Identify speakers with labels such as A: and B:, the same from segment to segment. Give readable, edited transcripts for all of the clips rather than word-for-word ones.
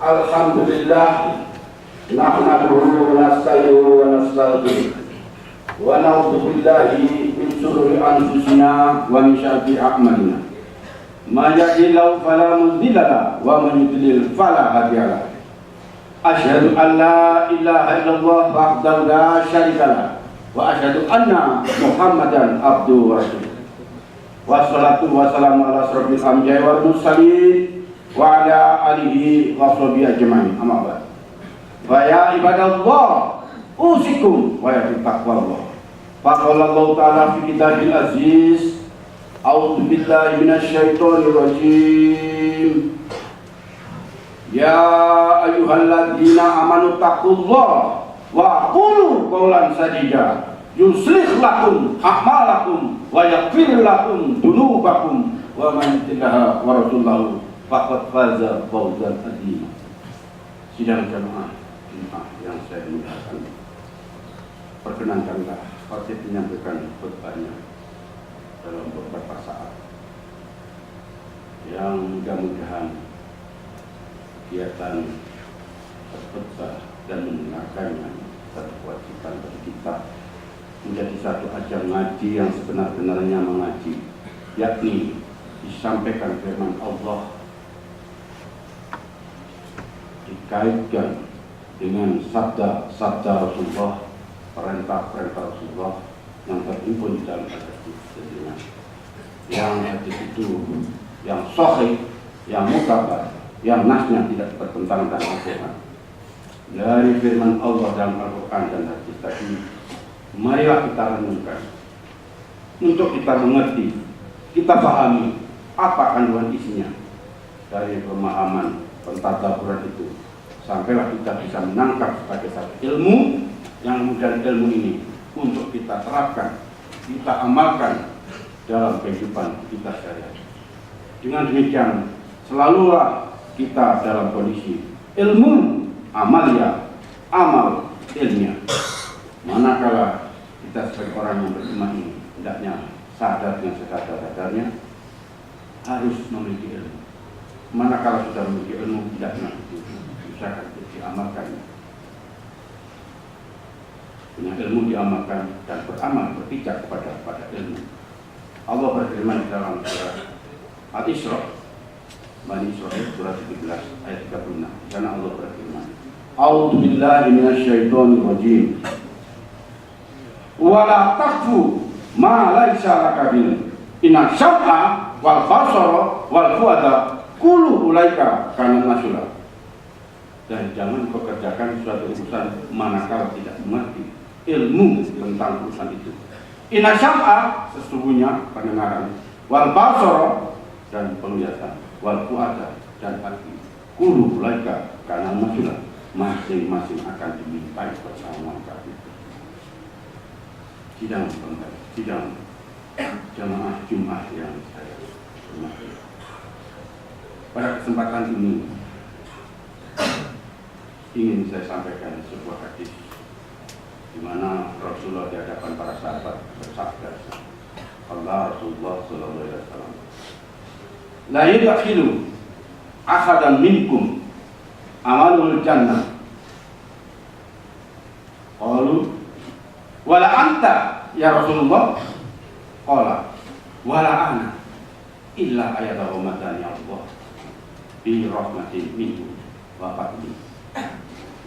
A: Alhamdulillah, nahmaduhu wa nasta'inuhu wa nastaghfiruh wa na'udzu billahi min shururi anfusina wa min syarri a'malina. May yahdihillahu fala mudilla lahu wa man yudlil fala hadiya lahu. Asyhadu an la ilaha illallah wahdahu la syarika lahu wa asyhadu anna Muhammadan abduhu wa rasuluh. Wassalatu wassalamu ala asrofil anbiya'i wal mursalin wa ala alihi wa sahbihi ajma'in. Amma ba'd. Wa ya ibadallah, usikum wa ya taqwallah. Faqala Allah ta'ala fi kitabil aziz, a'udzu billahi minasyaitonir rajim. Ya ayyuhalladzina amanu taqullaha wa qulu qawlan sadida yuslih lakum a'malakum wa yaghfir lakum dzunubakum wa man yuti'illah wa rasulahu faqad faza fawzan 'azima. Sidang jamaah Jumat yang saya muliakan, perkenankanlah khotib menyampaikan khutbahnya dalam beberapa saat yang mudah-mudahan kegiatan berkhutbah dan mendengarkannya satu kewajiban bagi kita, menjadi satu ajang ngaji yang sebenar-benarnya mengaji, yakni disampaikan firman Allah dikaitkan dengan sabda Rasulullah, perintah-perintah Rasulullah yang terhimpun di dalam hadis tentunya, yang hadis itu yang sahih, yang mutabar, yang nasnya tidak bertentangan dengan Al-Quran. Dari firman Allah dalam Al-Quran dan hadis tadi, marilah kita renungkan untuk kita mengerti, kita pahami apa kandungan isinya. Dari pemahaman pentadabburan itu, sampailah kita bisa menangkap sebagai satu ilmu yang kemudian ilmu ini untuk kita terapkan, kita amalkan dalam kehidupan kita sehari-hari. Dengan demikian, selalulah kita dalam kondisi ilmu amalia, amal ilmiah. Manakala kita sebagai orang yang beriman ini hendaknya sadar dengan sesadar-sadarnya harus memiliki ilmu. Manakala sudah memiliki ilmu, hendaknya diusahakan untuk diamalkannya. Dengan ilmu diamalkan dan beramal, berpijak pada ilmu. Allah berfirman dalam surah Al-Isra, Bani Israil surah 17 ayat 36. Di sana Allah berfirman, a'udzu billahi minasyaitonir rajim. Wala taqfu ma laisa laka bihi. Inna syam'a wal basara wal fuada kullu ulaika kana masula. Dan jangan kau kerjakan suatu urusan manakala tidak mengerti ilmu tentang urusan itu. Inna syam'a, sesungguhnya pendengaran, wal basara, dan penglihatan, wal fuada, dan hati, kullu ulaika kana masula, masing-masing akan dimintai pertanggungan jawab. Sidang jamaah Jumat yang saya hormati, pada kesempatan ini ingin saya sampaikan sebuah hadis di mana Rasulullah di hadapan para sahabat bersabda, Allah Rasulullah sallallahu alaihi wasallam, la yadkhilu ahadan minkum amalul jannah. Qalu wala anta ya Rasulullah. Qala wala ana illa ayatahu madani Allah bi rahmatin minhu wa fadli.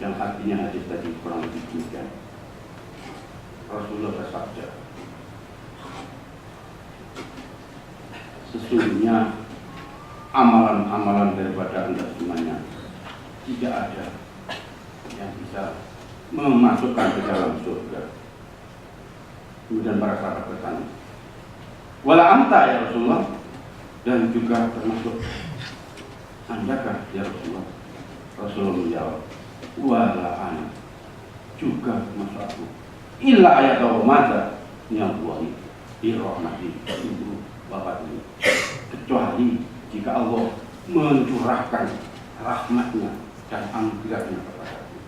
A: Yang artinya hadis tadi kurang lebih demikian. Rasulullah bersabda, sesungguhnya amalan-amalan daripada anda semuanya tidak ada yang bisa memasukkan ke dalam surga. Kemudian para sahabat bertanya, wala anta ya Rasulullah, dan juga termasuk andakah ya Rasulullah? Rasulullah menjawab, wala ana, juga termasuk aku, illa ayatahu mada nyawahi bi rahmati ibu bapak ini, kecuali jika Allah mencurahkan rahmatnya dan anugerahnya kepada aku.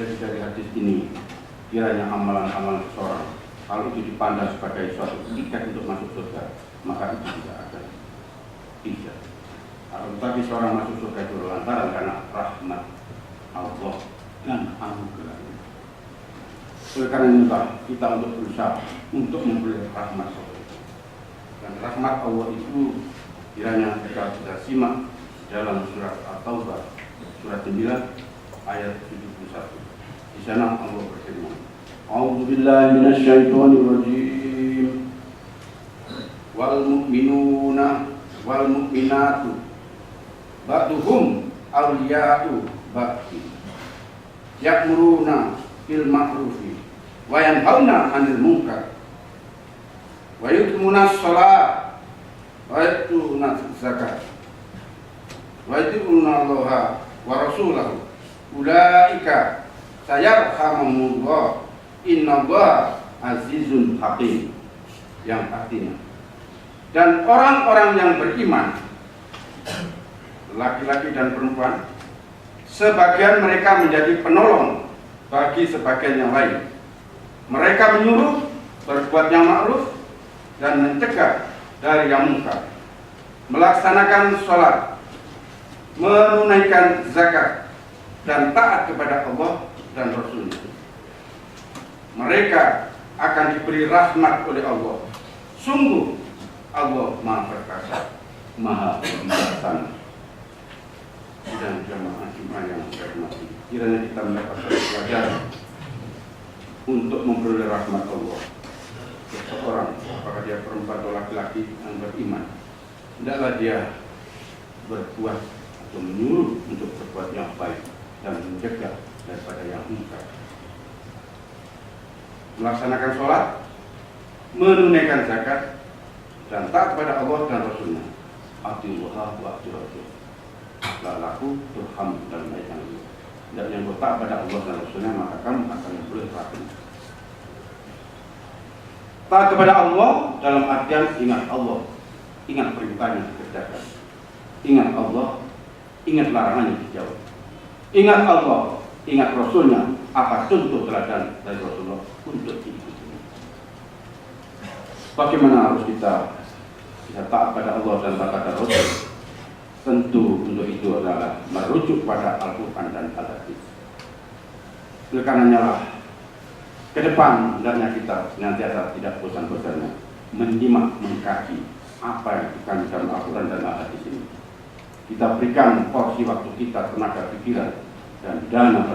A: Jadi dari hadis ini, kiranya amalan-amalan seseorang kalau itu dipandang sebagai suatu tiket untuk masuk surga, maka itu tidak akan bisa Tapi seorang masuk surga itu lantaran karena rahmat Allah dan anugerahnya. Oleh karena itulah kita untuk berusaha untuk memperoleh rahmat Allah. Dan rahmat Allah itu kiranya kita simak dalam surat At-Taubah surat 9 ayat 71. Di sana Allah berfirman, A'udzubillahi minasyaitonir rajim. Wal mu'minuna wal mu'minatu ba'duhum awliya'u ba'di ya'muruna bil ma'rufi wa yanhauna 'anil munkar wa yuqimuna shalah wa yutuna zakat wa yu'minuna Allaha wa rasulahu ulaika sayarhamullah innallaha azizun hakim, yang artinya dan orang-orang yang beriman, laki-laki dan perempuan, sebagian mereka menjadi penolong bagi sebagian yang lain. Mereka menyuruh berbuat yang ma'ruf dan mencegah dari yang munkar, melaksanakan sholat, menunaikan zakat, dan taat kepada Allah dan Rasul-Nya. Mereka akan diberi rahmat oleh Allah. Sungguh Allah Maha Perkasa, Maha Bijaksana. Dan jamaah Jumat yang saya hormati, kiranya kita mendapatkan pelajaran untuk memperoleh rahmat Allah. Seseorang, apakah dia perempuan atau laki-laki yang beriman, hendaklah dia berbuat atau menyuruh untuk berbuat yang baik dan mencegah daripada yang munkar. Melaksanakan sholat, menunaikan zakat, dan taat kepada Allah dan Rasulnya. Atiullah wa atiur Rasul. Laku turham dalam ayat yang ini. Dan yang bertaat pada Allah dan Rasulnya, maka kamu akan memperoleh rahmat. Taat kepada Allah dalam artian ingat Allah, ingat perintahnya dikerjakan, ingat Allah, ingat larangannya dijauh, ingat Allah, ingat Rasulnya, apa contoh teladan dari Rasulullah untuk diikuti. Bagaimana harus kita bisa taat pada Allah dan taat pada Rasul? Tentu untuk itu adalah merujuk pada Al-Quran dan Al-Hadis. Oleh karenanya lah, ke depan hendaknya kita senantiasa tidak bosan-bosannya menyimak, mengkaji apa yang dikandung dalam Al-Quran dan Al-Hadis ini. Kita berikan porsi waktu kita, tenaga pikiran, dan dana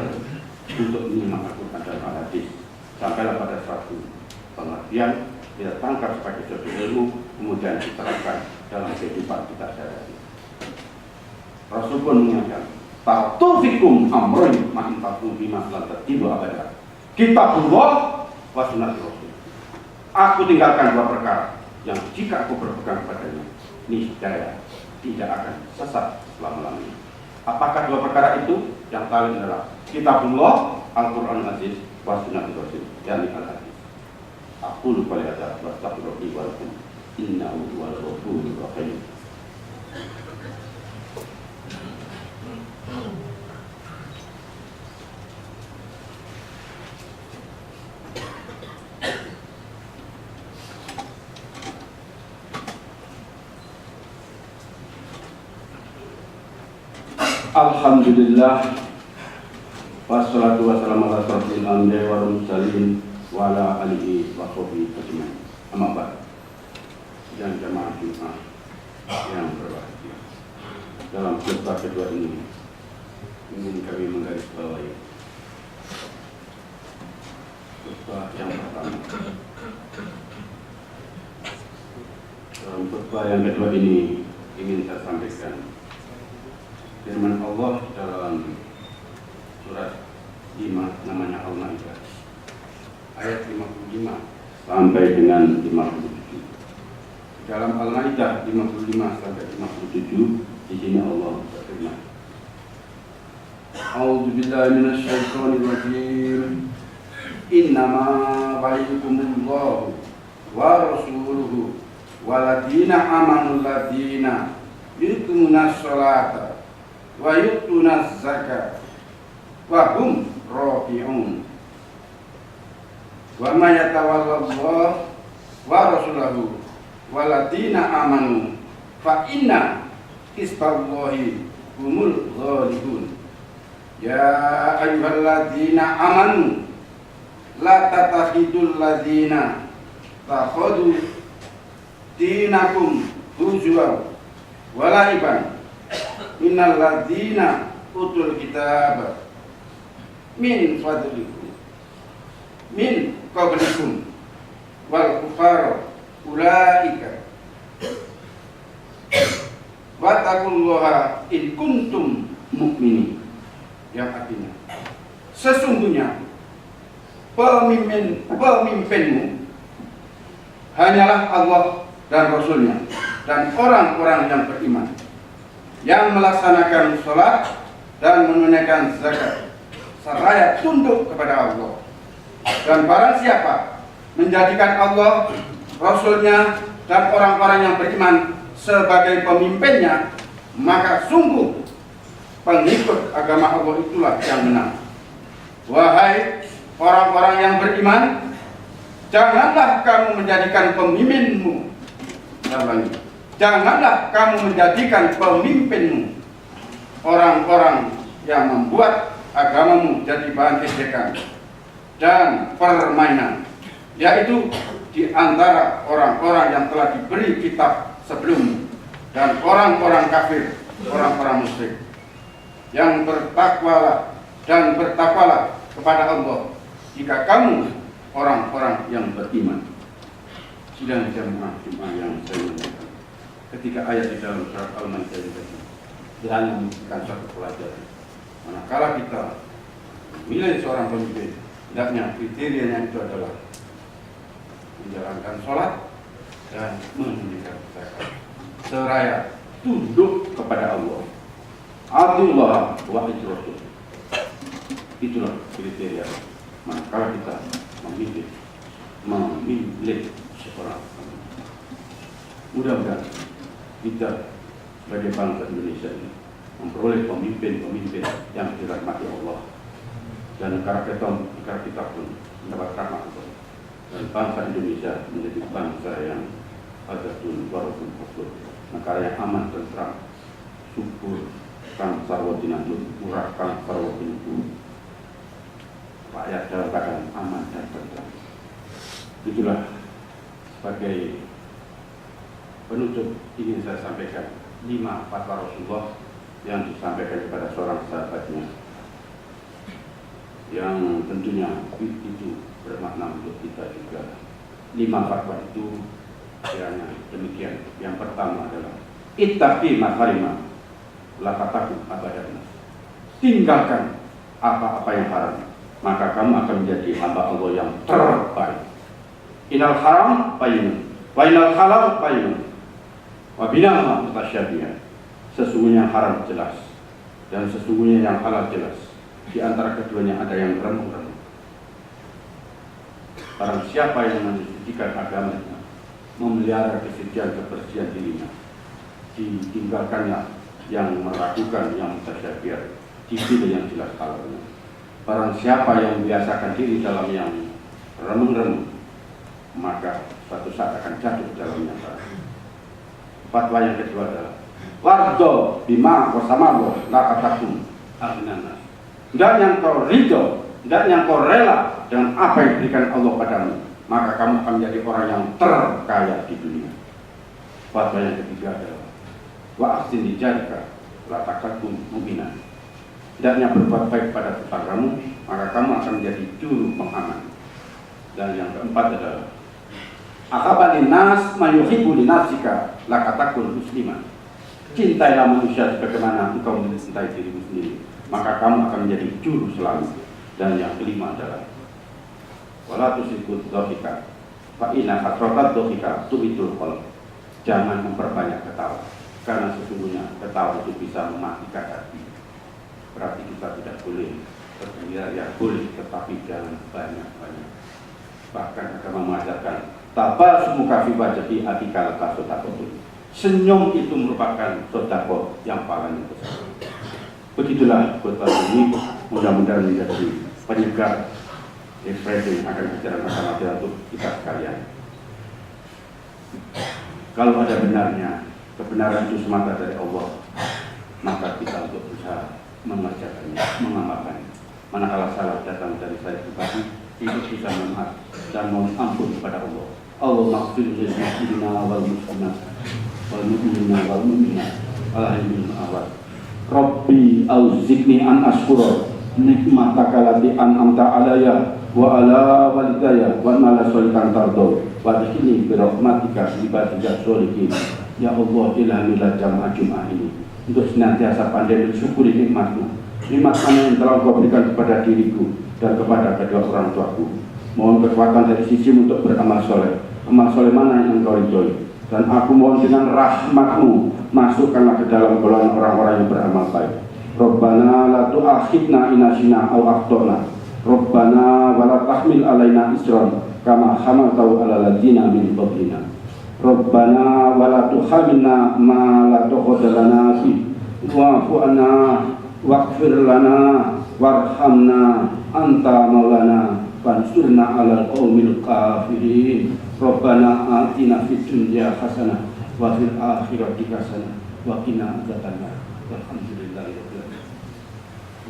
A: untuk menyimak Al-Quran dan Al-Hadis. Sampailah pada suatu pengertian, kita tangkap sebagai suatu ilmu, kemudian diterapkan dalam kehidupan kita sehari-hari. Rasul pun mengingatkan, "Ta'tufikum amroin ma'intakum bima lantartibu abada." Kitabullah wa sunnati Rasul. Aku tinggalkan dua perkara yang jika aku berpegang padanya, niscaya tidak akan sesat selama-lamanya. Apakah dua perkara itu? Yang paling adalah Kitabullah, Al-Quran Aziz, wa sunnati Rasul, yakni Al-Hadis. Aku lupa lihat wastaghfirullahi wa lakum innahu huwal ghafurur rahim. Alhamdulillah, wassalatu wassalamu ala asyrofil anbiya'i wal mursalin wa ala alihi wa sahbihi ajmain. Amma ba'd. Dan jamaah Jumat yang berbahagia, dalam khutbah kedua ini ingin kami menggarisbawahi khutbah yang pertama. Dalam khutbah yang kedua ini ingin saya sampaikan firman Allah dalam surat 5 namanya Al-Maidah ayat 55 sampai dengan 57. Dalam Al-Maidah 55 sampai 57 di sini Allah berfirman, A'udzubillahi minasyaitonir rajim. Innama waliyukumullahu wa rasuluhu waladina amanu ladina yuqimuna sholata wa yutuna zakat wa hum rafi'un wa ma yatawallallahu wa rasulahu waladina amanu fa inna Istallahi humul ghalibun. Ya ayyuhalladzina amanu la tatakhidul ladzina takhadu dinakum huzwa wa la'iban innal ladzina utul kitaba min fadlikum min qablikum wal kufar ulaika wattaqullaha in kuntum mu'minin. Yang artinya sesungguhnya pemimpinmu hanyalah Allah dan Rasulnya dan orang-orang yang beriman, yang melaksanakan sholat dan menunaikan zakat seraya tunduk kepada Allah. Dan barang siapa menjadikan Allah, Rasulnya, dan orang-orang yang beriman sebagai pemimpinnya, maka sungguh pengikut agama Allah itulah yang menang. Wahai orang-orang yang beriman, janganlah kamu menjadikan pemimpinmu, janganlah kamu menjadikan pemimpinmu orang-orang yang membuat agamamu jadi bahan ejekan dan permainan, yaitu di antara orang-orang yang telah diberi kitab sebelummu dan orang-orang kafir, orang-orang musyrik. Yang bertakwalah dan bertakwalah kepada Allah jika kamu orang-orang yang beriman. Sidang jamaah Jumat yang saya muliakan, ketika ayat di dalam surat Al-Maidah tadi hanya memberikan satu pelajaran. Manakala kita memilih seorang pemimpin, hendaknya kriterianya itu adalah menjalankan sholat dan menunaikan zakat seraya tunduk kepada Allah. Atullah wa ijrotul. Itulah kriteria manakala kita memilih seorang. Mudah-mudahan kita sebagai bangsa Indonesia ini memperoleh pemimpin-pemimpin yang dirahmati Allah, dan negara kita pun mendapat rahmat Allah, dan bangsa Indonesia menjadi bangsa yang adatun waratun usul, negara yang aman, tentram, subur, kang sarwatinanun, murah kang sarwatinanun, rakyat dalam keadaan aman dan tentram. Itulah sebagai penutup ingin saya sampaikan 5 fatwa Rasulullah yang disampaikan kepada seorang sahabatnya, yang tentunya itu bermakna untuk kita juga. 5 fatwa itu kiranya demikian. Yang pertama adalah ittaqi ma harima la tataku abadan. Tinggalkan apa-apa yang haram, maka kamu akan menjadi hamba Allah yang terbaik. Inal haram bayyinun wa inal halal bayyinun wa binama mutasyabihah. Sesungguhnya haram jelas dan sesungguhnya yang halal jelas. Di antara keduanya ada yang remuk-remuk. Barang siapa yang mensucikan agamanya, memelihara kesucian kebersihan dirinya, ditinggalkannya yang meragukan, yang mutasyabih, dipilih yang jelas halalnya. Barang siapa yang membiasakan diri dalam yang remuk-remuk, maka suatu saat akan jatuh dalam yang salah. Fatwa yang kedua adalah wardo bima wasamawo lakatakum agnanas. Dan kau ridho, dan kau rela dengan apa yang diberikan Allah padamu, maka kamu akan menjadi orang yang terkaya di dunia. Fatwa yang ketiga adalah wa ahsin lijarika la takatum mu'minan. Hendaknya berbuat baik pada tetanggamu, maka kamu akan menjadi juru pengaman. Dan yang keempat adalah akabanin nas mayuhibbu linafsika la katakul musliman. Cintailah manusia sebagaimana engkau mencintai dirimu sendiri, maka kamu akan menjadi juru selamat. Dan yang kelima adalah wala tusikut dhahika fa inna kasratat dhahika tuhitul qalb. Jangan memperbanyak ketawa, karena sesungguhnya ketawa itu bisa mematikan hati. Berarti kita tidak boleh bergembira, ya boleh, tetapi jangan banyak-banyak. Bahkan agama mengajarkan tabasmuka fi wajhi akikal kasotaqatu. Senyum itu merupakan sedekah yang paling besar. Begitulah khutbah ini, mudah-mudahan menjadi penyegar ekspresi yang akan bicara bersama untuk kita sekalian. Kalau ada benarnya, kebenaran itu semata dari Allah, maka kita untuk berusaha mengerjakannya, mengamalkannya. Manakala salah datang dari saya pribadi, itu bisa memaaf dan mohon ampun kepada Allah. Allah maghfir lil muslimina wal muslimat wal mu'minina wal mu'minat alhamdulillah awal. Rabbi auziqni an ashkura nikmataka lati an'amta alayya wa ala walidayya wa ala sholikan tardo wa adkhilni bi rahmatika fi ibadika sholihin. Ya Allah, ilhamilah jamaah Jumat ini untuk senantiasa pandai bersyukuri nikmat-Mu. Nikmat mana yang telah Kau berikan kepada diriku dan kepada kedua orang tuaku. Mohon kekuatan dari sisi untuk beramal soleh. Amal soleh mana yang Kau ridhoi. Dan aku mohon dengan rahmat-Mu, masukkanlah ke dalam golongan orang-orang yang beramal baik. Rabbana la tu'akhidna in nasina aw akhtana. Rabbana wa la tahmil alaina isran kama hamaltahu ala ladzina min qablina. Rabbana wa la tuhammilna ma la taqdir lana fi wa'fu anna waghfir lana warhamna anta maulana fansurna 'alal qaumil kafirin. Rabbana atina fid dunya hasanah wa fil akhirati hasanah wa qina adzabannar. Walhamdulillahirabbil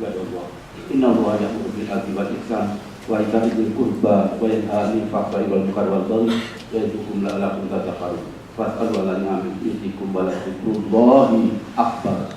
A: alamin. Inna Allaha ya'muru bil 'adli wal ihsan wa ita'i dzil qurba wa yanha 'anil fahsya'i wal munkari wal baghi ya'idukum la'allakum tadhakkarun. Fas'alu 'ala ni'amihi yutikum wa la dzikrullahi akbar.